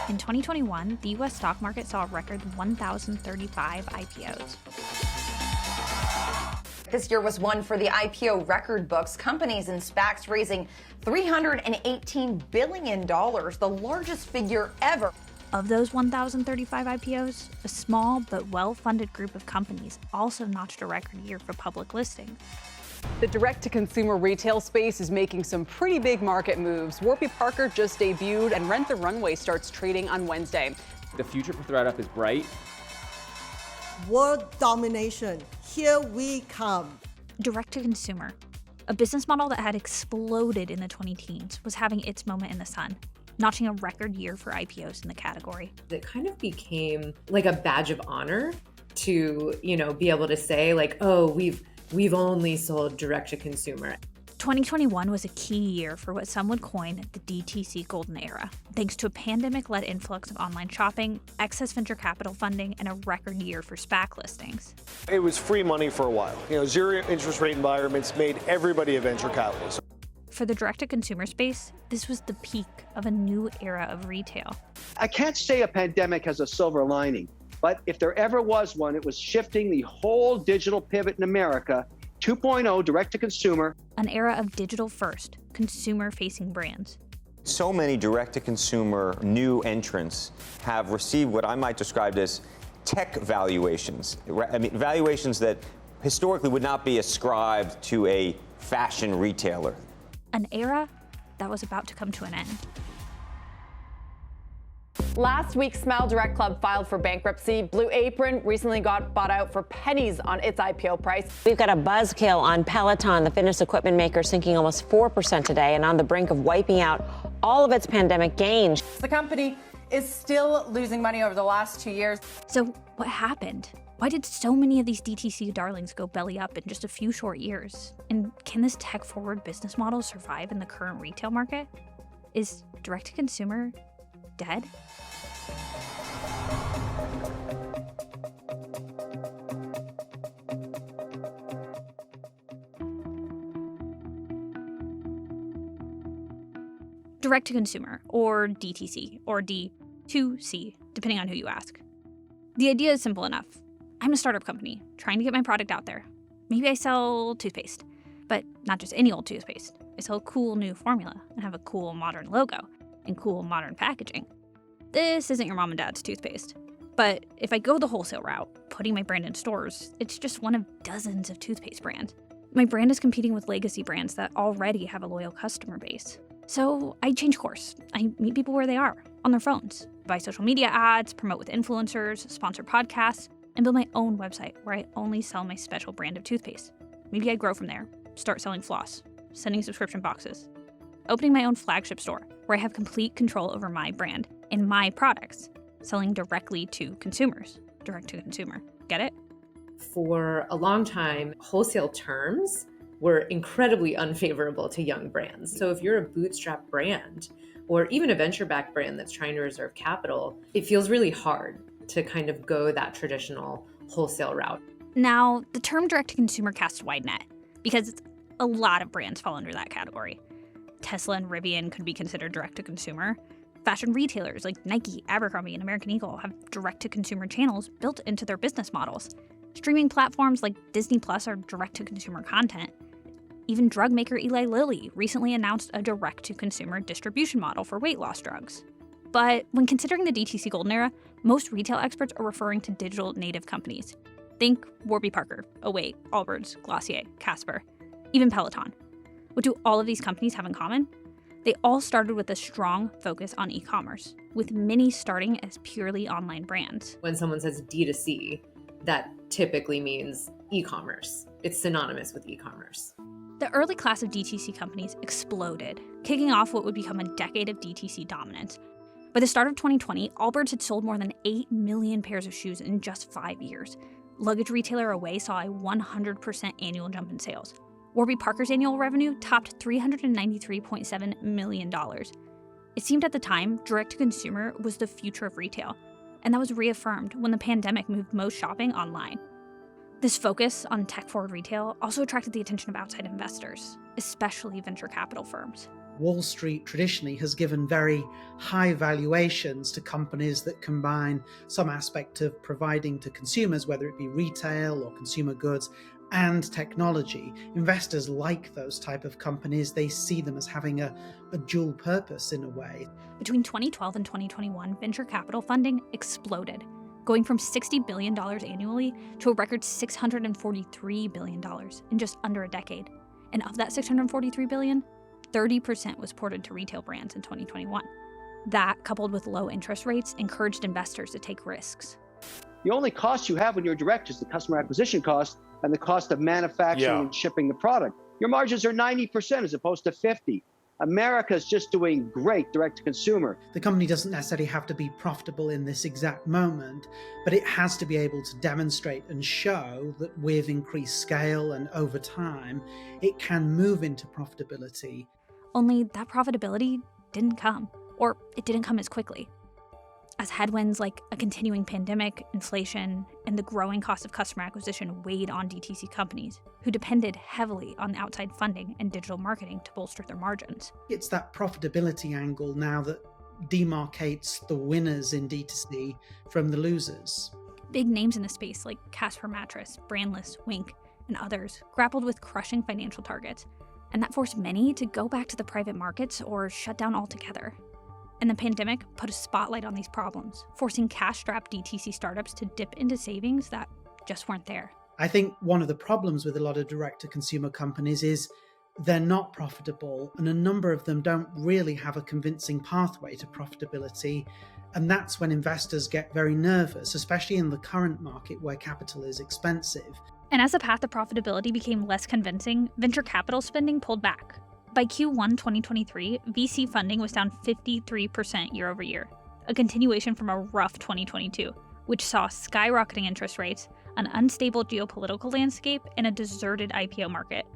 In 2021, the U.S. stock market saw a record 1,035 IPOs. This year was one for the IPO record books. Companies and SPACs raising $318 billion, the largest figure ever. Of those 1,035 IPOs, a small but well-funded group of companies also notched a record year for public listings. The direct-to-consumer retail space is making some pretty big market moves. Warby Parker just debuted, and Rent the Runway starts trading on Wednesday. The future for ThredUp is bright. World domination, here we come. Direct-to-consumer, a business model that had exploded in the 2010s, was having its moment in the sun, notching a record year for IPOs in the category. It kind of became like a badge of honor to, be able to say like, oh, we've only sold direct to consumer. 2021 was a key year for what some would coin the DTC golden era, thanks to a pandemic-led influx of online shopping, excess venture capital funding, and a record year for SPAC listings. It was free money for a while. Zero interest rate environments made everybody a venture capitalist. For the direct-to-consumer space, this was the peak of a new era of retail. I can't say a pandemic has a silver lining, but if there ever was one, it was shifting the whole digital pivot in America, 2.0 direct-to-consumer. An era of digital-first, consumer-facing brands. So many direct-to-consumer new entrants have received what I might describe as tech valuations. Valuations that historically would not be ascribed to a fashion retailer. An era that was about to come to an end. Last week, Smile Direct Club filed for bankruptcy. Blue Apron recently got bought out for pennies on its IPO price. We've got a buzzkill on Peloton, the fitness equipment maker, sinking almost 4% today and on the brink of wiping out all of its pandemic gains. The company is still losing money over the last 2 years. So what happened? Why did so many of these DTC darlings go belly up in just a few short years? And can this tech-forward business model survive in the current retail market? Is direct-to-consumer dead? Direct-to-consumer, or DTC, or D2C, depending on who you ask. The idea is simple enough. I'm a startup company trying to get my product out there. Maybe I sell toothpaste, but not just any old toothpaste. I sell a cool new formula and have a cool modern logo and cool modern packaging. This isn't your mom and dad's toothpaste. But if I go the wholesale route, putting my brand in stores, it's just one of dozens of toothpaste brands. My brand is competing with legacy brands that already have a loyal customer base. So I change course. I meet people where they are, on their phones, buy social media ads, promote with influencers, sponsor podcasts, and build my own website where I only sell my special brand of toothpaste. Maybe I grow from there, start selling floss, sending subscription boxes, opening my own flagship store where I have complete control over my brand and my products, selling directly to consumers, direct to consumer. Get it? For a long time, wholesale terms were incredibly unfavorable to young brands. So if you're a bootstrap brand or even a venture-backed brand that's trying to reserve capital, it feels really hard to kind of go that traditional wholesale route. Now, the term direct-to-consumer casts a wide net because a lot of brands fall under that category. Tesla and Rivian could be considered direct-to-consumer. Fashion retailers like Nike, Abercrombie, and American Eagle have direct-to-consumer channels built into their business models. Streaming platforms like Disney Plus are direct-to-consumer content. Even drug maker Eli Lilly recently announced a direct-to-consumer distribution model for weight loss drugs. But when considering the DTC golden era, most retail experts are referring to digital native companies. Think Warby Parker, Away, Allbirds, Glossier, Casper, even Peloton. What do all of these companies have in common? They all started with a strong focus on e-commerce, with many starting as purely online brands. When someone says D2C, that typically means e-commerce. It's synonymous with e-commerce. The early class of DTC companies exploded, kicking off what would become a decade of DTC dominance. By the start of 2020, Allbirds had sold more than 8 million pairs of shoes in just 5 years. Luggage retailer Away saw a 100% annual jump in sales. Warby Parker's annual revenue topped $393.7 million. It seemed at the time direct-to-consumer was the future of retail, and that was reaffirmed when the pandemic moved most shopping online. This focus on tech-forward retail also attracted the attention of outside investors, especially venture capital firms. Wall Street traditionally has given very high valuations to companies that combine some aspect of providing to consumers, whether it be retail or consumer goods, and technology. Investors like those type of companies. They see them as having a dual purpose in a way. Between 2012 and 2021, venture capital funding exploded, going from $60 billion annually to a record $643 billion in just under a decade. And of that $643 billion, 30% was poured into retail brands in 2021. That, coupled with low interest rates, encouraged investors to take risks. The only cost you have when you're direct is the customer acquisition cost and the cost of manufacturing and shipping the product. Your margins are 90% as opposed to 50%. America's just doing great direct to consumer. The company doesn't necessarily have to be profitable in this exact moment, but it has to be able to demonstrate and show that with increased scale and over time, it can move into profitability. Only that profitability didn't come, or it didn't come as quickly. As headwinds like a continuing pandemic, inflation, and the growing cost of customer acquisition weighed on DTC companies, who depended heavily on outside funding and digital marketing to bolster their margins. It's that profitability angle now that demarcates the winners in D2C from the losers. Big names in the space like Casper Mattress, Brandless, Wink, and others grappled with crushing financial targets, and that forced many to go back to the private markets or shut down altogether. And the pandemic put a spotlight on these problems, forcing cash-strapped DTC startups to dip into savings that just weren't there. I think one of the problems with a lot of direct-to-consumer companies is they're not profitable, and a number of them don't really have a convincing pathway to profitability. And that's when investors get very nervous, especially in the current market where capital is expensive. And as the path to profitability became less convincing, venture capital spending pulled back. By Q1 2023, VC funding was down 53% year over year, a continuation from a rough 2022, which saw skyrocketing interest rates, an unstable geopolitical landscape, and a deserted IPO market.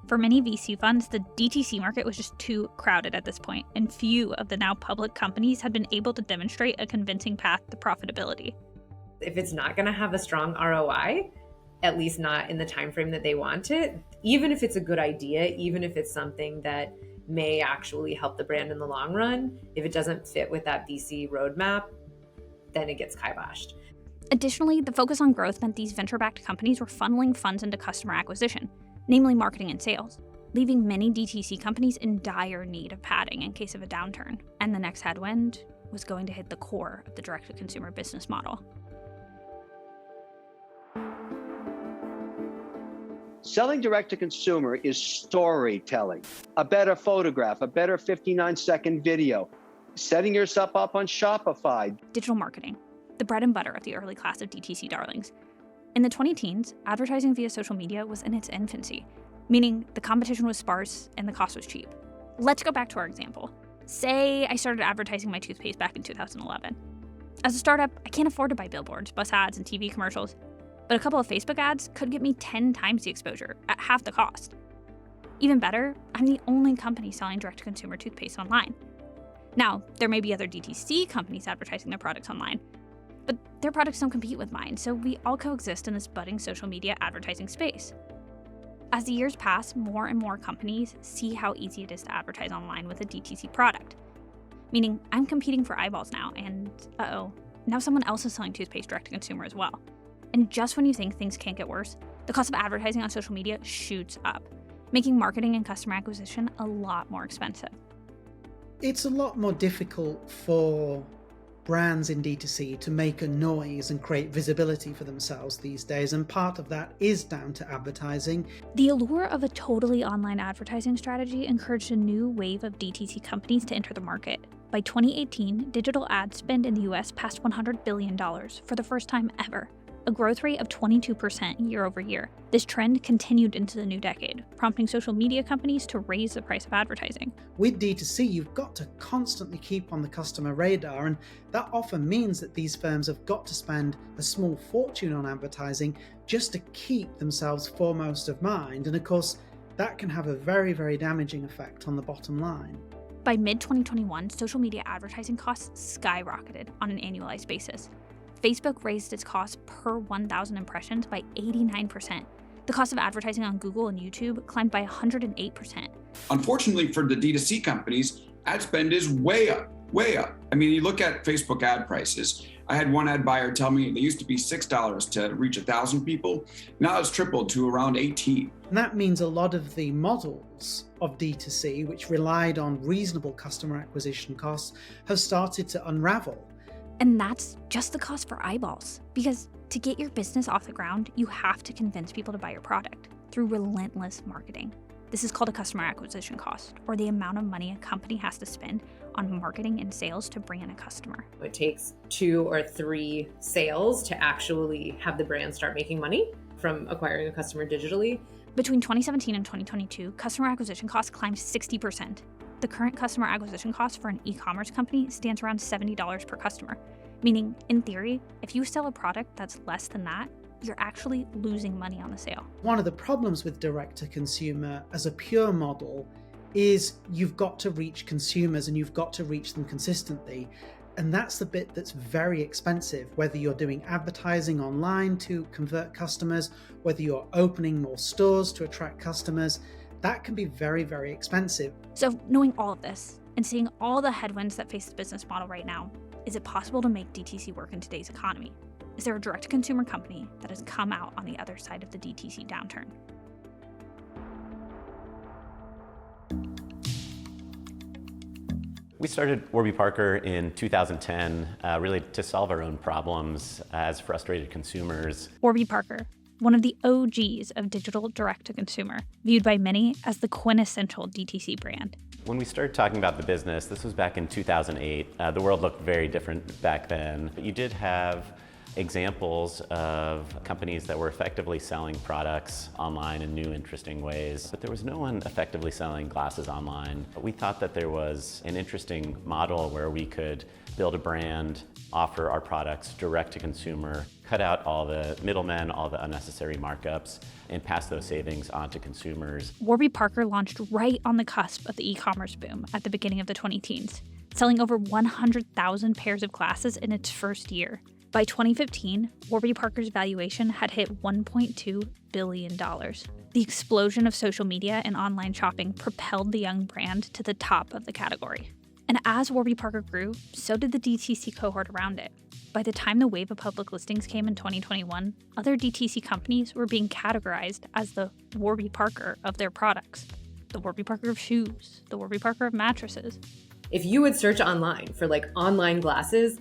For many VC funds, the DTC market was just too crowded at this point, and few of the now public companies had been able to demonstrate a convincing path to profitability. If it's not going to have a strong ROI, at least not in the time frame that they want it, even if it's a good idea, even if it's something that may actually help the brand in the long run, if it doesn't fit with that VC roadmap, then it gets kiboshed. Additionally, the focus on growth meant these venture-backed companies were funneling funds into customer acquisition, namely marketing and sales, leaving many DTC companies in dire need of padding in case of a downturn. And the next headwind was going to hit the core of the direct-to-consumer business model. Selling direct to consumer is storytelling. A better photograph, a better 59-second video, setting yourself up on Shopify. Digital marketing, the bread and butter of the early class of DTC darlings. In the 2010s, advertising via social media was in its infancy, meaning the competition was sparse and the cost was cheap. Let's go back to our example. Say I started advertising my toothpaste back in 2011. As a startup, I can't afford to buy billboards, bus ads, and TV commercials. But a couple of Facebook ads could get me 10 times the exposure at half the cost. Even better, I'm the only company selling direct-to-consumer toothpaste online. Now, there may be other DTC companies advertising their products online, but their products don't compete with mine, so we all coexist in this budding social media advertising space. As the years pass, more and more companies see how easy it is to advertise online with a DTC product. Meaning, I'm competing for eyeballs now, and now someone else is selling toothpaste direct-to-consumer as well. And just when you think things can't get worse, the cost of advertising on social media shoots up, making marketing and customer acquisition a lot more expensive. It's a lot more difficult for brands in D2C to make a noise and create visibility for themselves these days, and part of that is down to advertising. The allure of a totally online advertising strategy encouraged a new wave of DTC companies to enter the market. By 2018, digital ad spend in the US passed $100 billion for the first time ever, a growth rate of 22% year over year. This trend continued into the new decade, prompting social media companies to raise the price of advertising. With D2C, you've got to constantly keep on the customer radar, and that often means that these firms have got to spend a small fortune on advertising just to keep themselves foremost of mind, and of course, that can have a very, very damaging effect on the bottom line. By mid-2021, social media advertising costs skyrocketed on an annualized basis. Facebook raised its cost per 1,000 impressions by 89%, The cost of advertising on Google and YouTube climbed by 108%. Unfortunately for the D2C companies, ad spend is way up, way up. I mean, you look at Facebook ad prices. I had one ad buyer tell me they used to be $6 to reach 1,000 people. Now it's tripled to around 18. And that means a lot of the models of D2C, which relied on reasonable customer acquisition costs, have started to unravel. And that's just the cost for eyeballs. Because to get your business off the ground, you have to convince people to buy your product through relentless marketing. This is called a customer acquisition cost, or the amount of money a company has to spend on marketing and sales to bring in a customer. It takes 2 or 3 sales to actually have the brand start making money from acquiring a customer digitally. Between 2017 and 2022, customer acquisition costs climbed 60%. The current customer acquisition cost for an e-commerce company stands around $70 per customer, meaning, in theory, if you sell a product that's less than that, you're actually losing money on the sale. One of the problems with direct-to-consumer as a pure model is you've got to reach consumers and you've got to reach them consistently. And that's the bit that's very expensive, whether you're doing advertising online to convert customers, whether you're opening more stores to attract customers, that can be very, very expensive. So knowing all of this and seeing all the headwinds that face the business model right now, is it possible to make DTC work in today's economy? Is there a direct-to-consumer company that has come out on the other side of the DTC downturn? We started Warby Parker in 2010, really to solve our own problems as frustrated consumers. Warby Parker, one of the OGs of digital direct-to-consumer, viewed by many as the quintessential DTC brand. When we started talking about the business, this was back in 2008. The world looked very different back then. But you did have examples of companies that were effectively selling products online in new, interesting ways, but there was no one effectively selling glasses online. We thought that there was an interesting model where we could build a brand, offer our products direct to consumer, cut out all the middlemen, all the unnecessary markups, and pass those savings on to consumers. Warby Parker launched right on the cusp of the e-commerce boom at the beginning of the 2010s, selling over 100,000 pairs of glasses in its first year. By 2015, Warby Parker's valuation had hit $1.2 billion. The explosion of social media and online shopping propelled the young brand to the top of the category. And as Warby Parker grew, so did the DTC cohort around it. By the time the wave of public listings came in 2021, other DTC companies were being categorized as the Warby Parker of their products. The Warby Parker of shoes, the Warby Parker of mattresses. If you would search online for online glasses,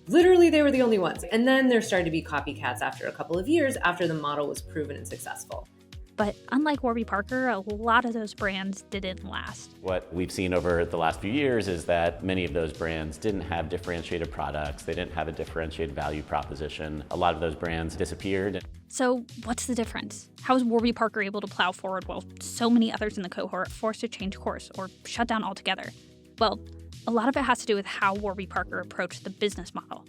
literally they were the only ones. And then there started to be copycats after a couple of years after the model was proven and successful. But unlike Warby Parker, a lot of those brands didn't last. What we've seen over the last few years is that many of those brands didn't have differentiated products. They didn't have a differentiated value proposition. A lot of those brands disappeared. So what's the difference? How is Warby Parker able to plow forward while so many others in the cohort are forced to change course or shut down altogether? Well, a lot of it has to do with how Warby Parker approached the business model.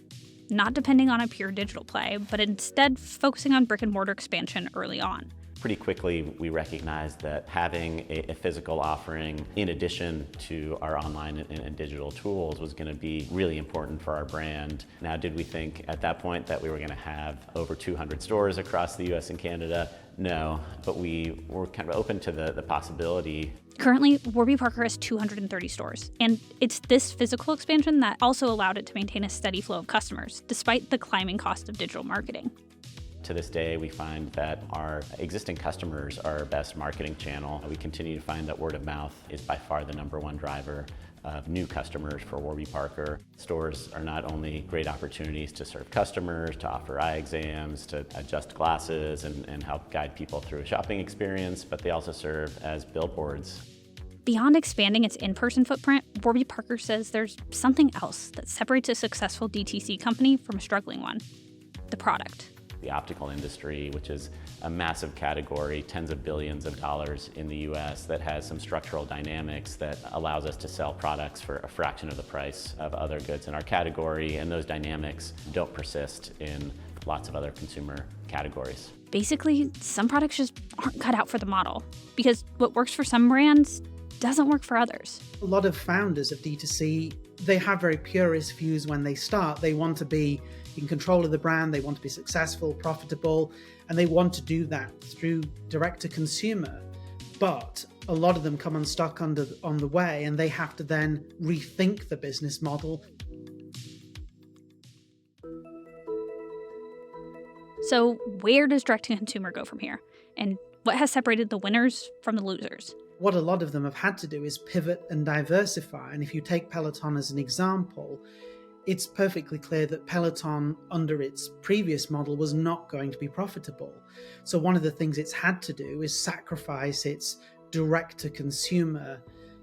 Not depending on a pure digital play, but instead focusing on brick and mortar expansion early on. Pretty quickly, we recognized that having a physical offering in addition to our online and digital tools was going to be really important for our brand. Now, did we think at that point that we were going to have over 200 stores across the US and Canada? No, but we were kind of open to the possibility. Currently, Warby Parker has 230 stores, and it's this physical expansion that also allowed it to maintain a steady flow of customers, despite the climbing cost of digital marketing. To this day, we find that our existing customers are our best marketing channel. We continue to find that word of mouth is by far the #1 driver of new customers for Warby Parker. Stores are not only great opportunities to serve customers, to offer eye exams, to adjust glasses and help guide people through a shopping experience, but they also serve as billboards. Beyond expanding its in-person footprint, Warby Parker says there's something else that separates a successful DTC company from a struggling one: the product. The optical industry, which is a massive category, tens of billions of dollars in the US, that has some structural dynamics that allows us to sell products for a fraction of the price of other goods in our category, and those dynamics don't persist in lots of other consumer categories. Basically, some products just aren't cut out for the model, because what works for some brands doesn't work for others. A lot of founders of D2C they have very purist views when they start. They want to be in control of the brand, they want to be successful, profitable, and they want to do that through direct to consumer. But a lot of them come unstuck on the way, and they have to then rethink the business model. So where does direct-to-consumer go from here? And what has separated the winners from the losers? What a lot of them have had to do is pivot and diversify. And if you take Peloton as an example, it's perfectly clear that Peloton, under its previous model, was not going to be profitable. So one of the things it's had to do is sacrifice its direct-to-consumer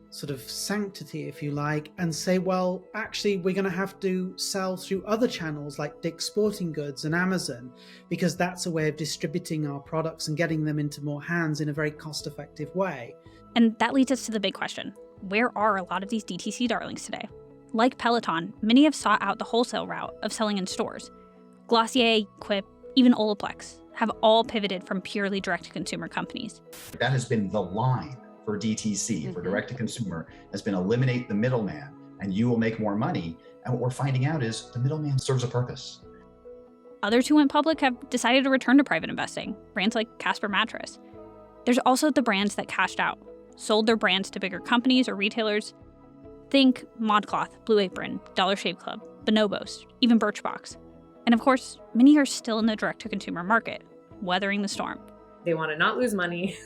sort of sanctity, if you like, and say, well, actually, we're going to have to sell through other channels like Dick's Sporting Goods and Amazon, because that's a way of distributing our products and getting them into more hands in a very cost-effective way. And that leads us to the big question. Where are a lot of these DTC darlings today? Like Peloton, many have sought out the wholesale route of selling in stores. Glossier, Quip, even Olaplex have all pivoted from purely direct-to-consumer companies. That has been the line for DTC, for direct-to-consumer, has been eliminate the middleman and you will make more money. And what we're finding out is the middleman serves a purpose. Others who went public have decided to return to private investing, brands like Casper Mattress. There's also the brands that cashed out, sold their brands to bigger companies or retailers. Think ModCloth, Blue Apron, Dollar Shave Club, Bonobos, even Birchbox. And of course, many are still in the direct-to-consumer market, weathering the storm. They want to not lose money.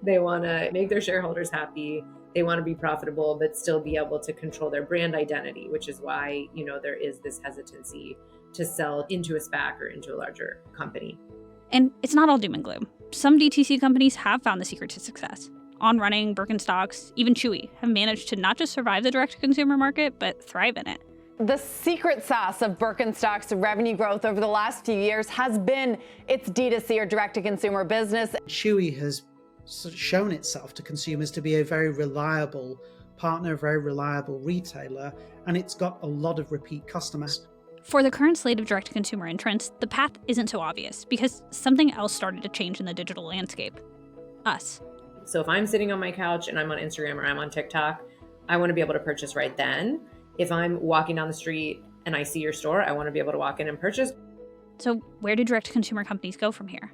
They want to make their shareholders happy. They want to be profitable, but still be able to control their brand identity, which is why, there is this hesitancy to sell into a SPAC or into a larger company. And it's not all doom and gloom. Some DTC companies have found the secret to success. On Running, Birkenstocks, even Chewy have managed to not just survive the direct-to-consumer market, but thrive in it. The secret sauce of Birkenstock's revenue growth over the last few years has been its D2C or direct-to-consumer business. Chewy has shown itself to consumers to be a very reliable partner, a very reliable retailer, and it's got a lot of repeat customers. For the current slate of direct-to-consumer entrants, the path isn't so obvious because something else started to change in the digital landscape. Us. So if I'm sitting on my couch and I'm on Instagram or I'm on TikTok, I want to be able to purchase right then. If I'm walking down the street and I see your store, I want to be able to walk in and purchase. So where do direct-to-consumer companies go from here?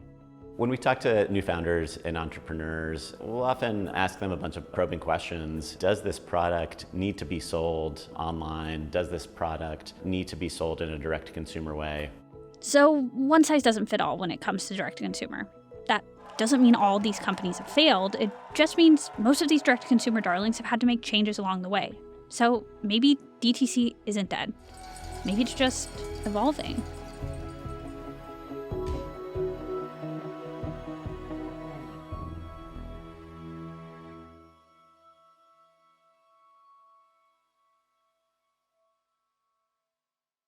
When we talk to new founders and entrepreneurs, we'll often ask them a bunch of probing questions. Does this product need to be sold online? Does this product need to be sold in a direct-to-consumer way? So one size doesn't fit all when it comes to direct-to-consumer. That doesn't mean all these companies have failed. It just means most of these direct-to-consumer darlings have had to make changes along the way. So maybe DTC isn't dead. Maybe it's just evolving.